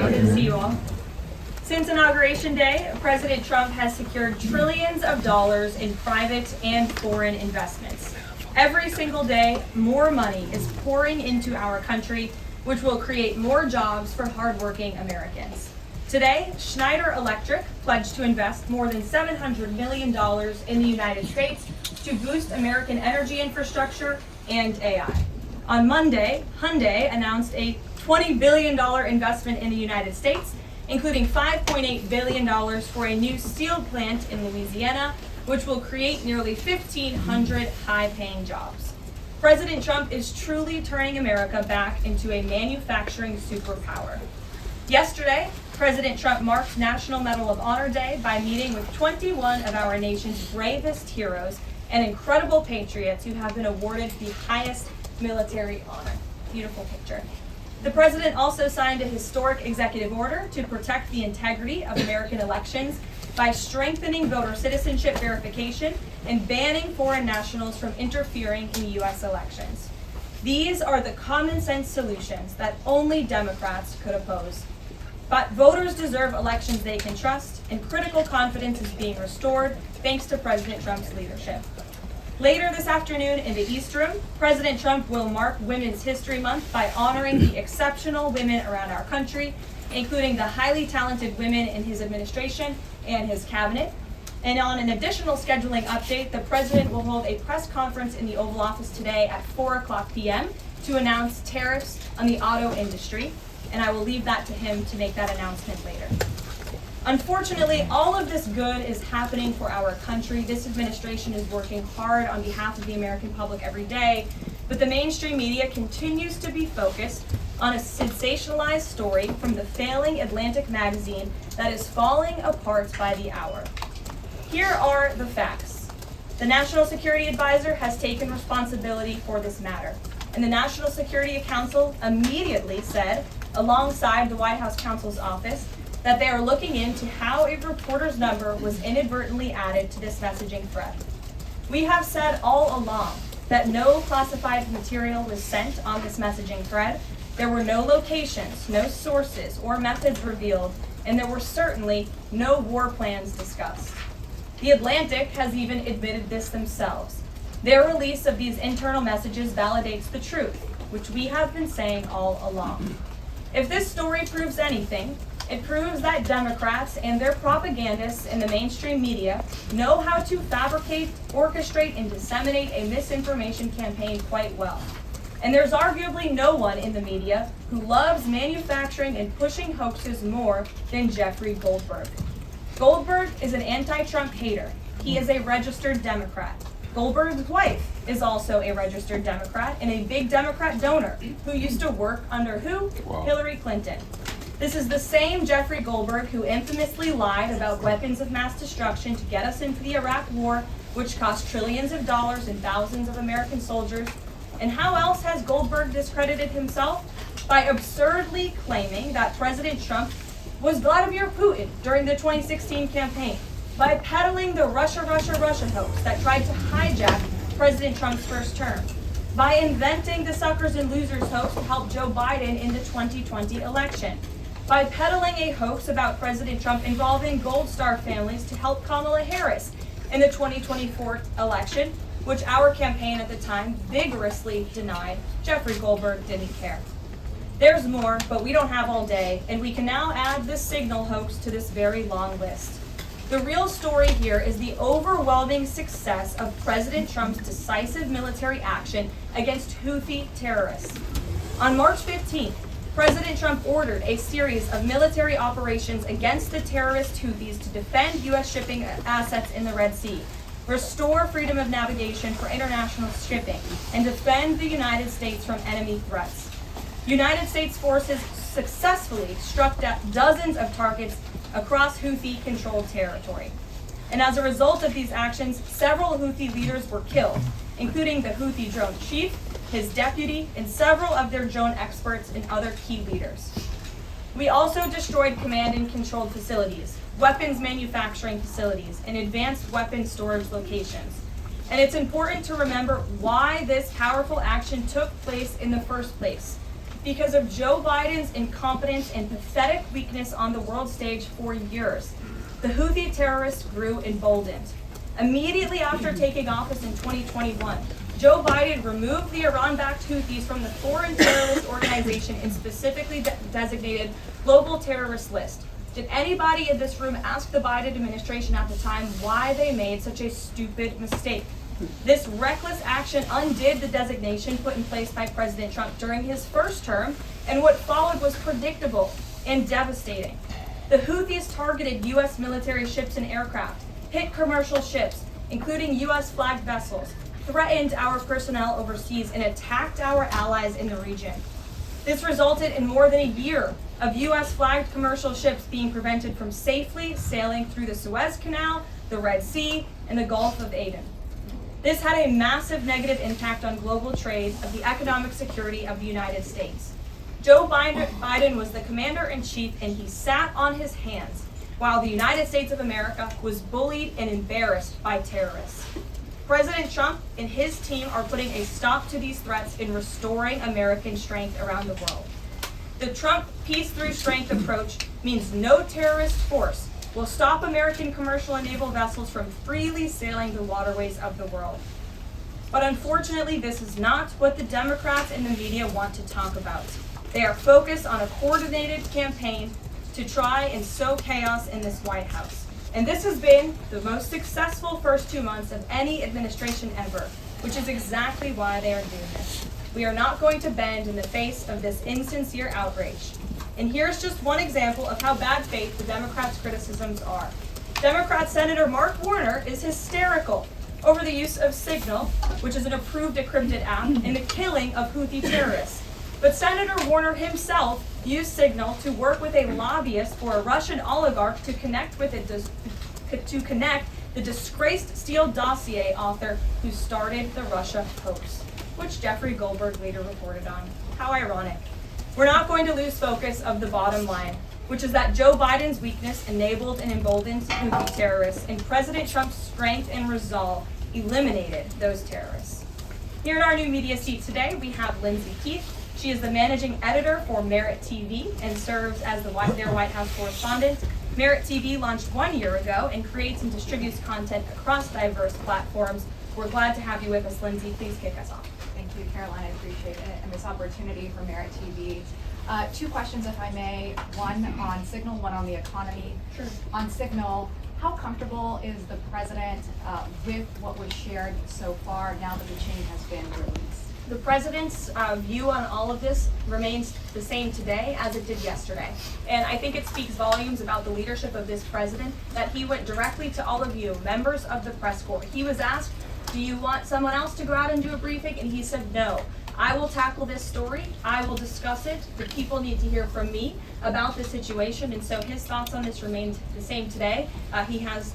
Good to see you all. Since Inauguration Day, President Trump has secured trillions of dollars in private and foreign investments. Every single day, more money is pouring into our country, which will create more jobs for hardworking Americans. Today, Schneider Electric pledged to invest more than $700 million in the United States to boost American energy infrastructure and AI. On Monday, Hyundai announced a $20 billion investment in the United States, including $5.8 billion for a new steel plant in Louisiana, which will create nearly 1,500 high-paying jobs. President Trump is truly turning America back into a manufacturing superpower. Yesterday, President Trump marked National Medal of Honor Day by meeting with 21 of our nation's bravest heroes and incredible patriots who have been awarded the highest military honor. Beautiful picture. The president also signed a historic executive order to protect the integrity of American elections by strengthening voter citizenship verification and banning foreign nationals from interfering in U.S. elections. These are the common sense solutions that only Democrats could oppose. But voters deserve elections they can trust, and critical confidence is being restored thanks to President Trump's leadership. Later this afternoon in the East Room, President Trump will mark Women's History Month by honoring the exceptional women around our country, including the highly talented women in his administration and his cabinet. And on an additional scheduling update, the president will hold a press conference in the Oval Office today at 4:00 p.m. to announce tariffs on the auto industry, and I will leave that to him to make that announcement later. Unfortunately, all of this good is happening for our country. This administration is working hard on behalf of the American public every day, but the mainstream media continues to be focused on a sensationalized story from the failing Atlantic magazine that is falling apart by the hour. Here are the facts. The National Security Advisor has taken responsibility for this matter, and the National Security Council immediately said, alongside the White House counsel's office, that they are looking into how a reporter's number was inadvertently added to this messaging thread. We have said all along that no classified material was sent on this messaging thread. There were no locations, no sources, or methods revealed, and there were certainly no war plans discussed. The Atlantic has even admitted this themselves. Their release of these internal messages validates the truth, which we have been saying all along. If this story proves anything, it proves that Democrats and their propagandists in the mainstream media know how to fabricate, orchestrate, and disseminate a misinformation campaign quite well. And there's arguably no one in the media who loves manufacturing and pushing hoaxes more than Jeffrey Goldberg. Goldberg is an anti-Trump hater. He is a registered Democrat. Goldberg's wife is also a registered Democrat and a big Democrat donor who used to work under who? Wow. Hillary Clinton. This is the same Jeffrey Goldberg who infamously lied about weapons of mass destruction to get us into the Iraq War, which cost trillions of dollars and thousands of American soldiers. And how else has Goldberg discredited himself? By absurdly claiming that President Trump was Vladimir Putin during the 2016 campaign, by peddling the Russia hoax that tried to hijack President Trump's first term, by inventing the suckers and losers hoax to help Joe Biden in the 2020 election, by peddling a hoax about President Trump involving Gold Star families to help Kamala Harris in the 2024 election, which our campaign at the time vigorously denied. Jeffrey Goldberg didn't care. There's more, but we don't have all day, and we can now add the Signal hoax to this very long list. The real story here is the overwhelming success of President Trump's decisive military action against Houthi terrorists. On March 15th, President Trump ordered a series of military operations against the terrorist Houthis to defend U.S. shipping assets in the Red Sea, restore freedom of navigation for international shipping, and defend the United States from enemy threats. United States forces successfully struck down dozens of targets across Houthi-controlled territory. And as a result of these actions, several Houthi leaders were killed, including the Houthi drone chief, his deputy, and several of their drone experts and other key leaders. We also destroyed command and controlled facilities, weapons manufacturing facilities, and advanced weapons storage locations. And it's important to remember why this powerful action took place in the first place. because of Joe Biden's incompetence and pathetic weakness on the world stage for years. The Houthi terrorists grew emboldened. Immediately after taking office in 2021, Joe Biden removed the Iran-backed Houthis from the foreign terrorist organization and specifically designated global terrorist list. Did anybody in this room ask the Biden administration at the time why they made such a stupid mistake? This reckless action undid the designation put in place by President Trump during his first term, and what followed was predictable and devastating. The Houthis targeted U.S. military ships and aircraft, hit commercial ships, including U.S.-flagged vessels, threatened our personnel overseas, and attacked our allies in the region. This resulted in more than a year of U.S.-flagged commercial ships being prevented from safely sailing through the Suez Canal, the Red Sea, and the Gulf of Aden. This had a massive negative impact on global trade of the economic security of the United States. Joe Biden was the commander-in-chief, and he sat on his hands while the United States of America was bullied and embarrassed by terrorists. President Trump and his team are putting a stop to these threats and restoring American strength around the world. The Trump peace through strength approach means no terrorist force will stop American commercial and naval vessels from freely sailing the waterways of the world. But unfortunately, this is not what the Democrats and the media want to talk about. They are focused on a coordinated campaign to try and sow chaos in this White House. And this has been the most successful first 2 months of any administration ever, which is exactly why they are doing this. We are not going to bend in the face of this insincere outrage. And here's just one example of how bad faith the Democrats' criticisms are. Democrat Senator Mark Warner is hysterical over the use of Signal, which is an approved decrypted app, in the killing of Houthi terrorists. But Senator Warner himself used Signal to work with a lobbyist for a Russian oligarch to connect the disgraced Steele dossier author who started the Russia hoax, which Jeffrey Goldberg later reported on. How ironic. We're not going to lose focus of the bottom line, which is that Joe Biden's weakness enabled and emboldened Houthi terrorists, and President Trump's strength and resolve eliminated those terrorists. Here in our new media seat today, we have Lindsay Keith. She is the managing editor for Merit TV and serves as their White House correspondent. Merit TV launched 1 year ago and creates and distributes content across diverse platforms. We're glad to have you with us, Lindsay. Please kick us off. Thank you, Caroline. I appreciate it and this opportunity for Merit TV. 2 questions, if I may. One on Signal, one on the economy. Sure. On Signal, how comfortable is the president with what was shared so far now that the chain has been released? The president's view on all of this remains the same today as it did yesterday. And I think it speaks volumes about the leadership of this president that he went directly to all of you, members of the press corps. He was asked, do you want someone else to go out and do a briefing? And he said, no. I will tackle this story. I will discuss it. The people need to hear from me about the situation. And so his thoughts on this remain the same today. He has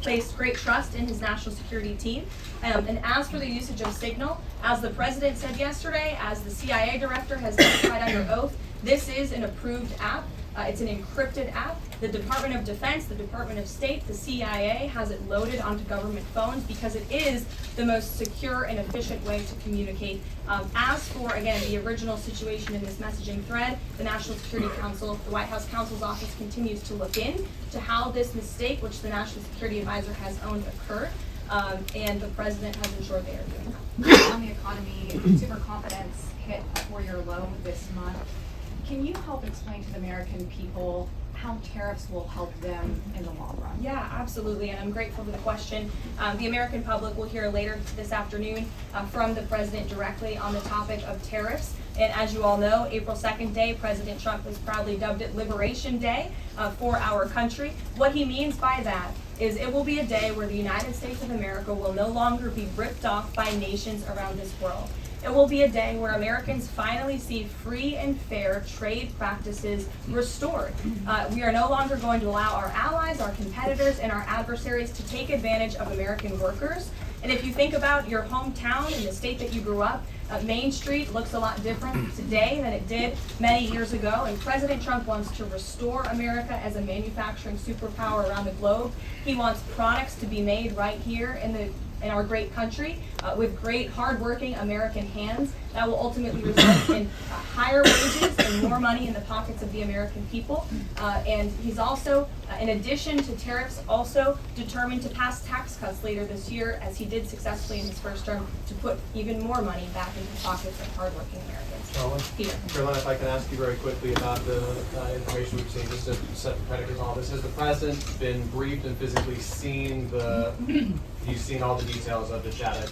placed great trust in his national security team. And as for the usage of Signal, as the president said yesterday, as the CIA director has testified under oath, this is an approved app. It's an encrypted app. The Department of Defense, the Department of State, the CIA has it loaded onto government phones because it is the most secure and efficient way to communicate. As for, again, the original situation in this messaging thread, the National Security Council, the White House counsel's office continues to look into how this mistake, which the National Security Advisor has owned, occurred, and the president has ensured they are doing that. On the economy, consumer confidence hit a 4-year low this month. Can you help explain to the American people how tariffs will help them in the long run? Yeah, absolutely, and I'm grateful for the question. The American public will hear later this afternoon from the president directly on the topic of tariffs. And as you all know, April 2nd day, President Trump has proudly dubbed it Liberation Day for our country. What he means by that is it will be a day where the United States of America will no longer be ripped off by nations around this world. It will be a day where Americans finally see free and fair trade practices restored. We are no longer going to allow our allies, our competitors, and our adversaries to take advantage of American workers. And if you think about your hometown and the state that you grew up, Main Street looks a lot different today than it did many years ago. And President Trump wants to restore America as a manufacturing superpower around the globe. He wants products to be made right here in our great country with great hardworking American hands. that will ultimately result in higher wages and more money in the pockets of the American people. And he's also, in addition to tariffs, also determined to pass tax cuts later this year, as he did successfully in his first term, to put even more money back into the pockets of hardworking Americans. Peter. Caroline, if I can ask you very quickly about the information we've seen, just to set the predicate on this. Has the president been briefed and physically seen he's seen all the details of the chat?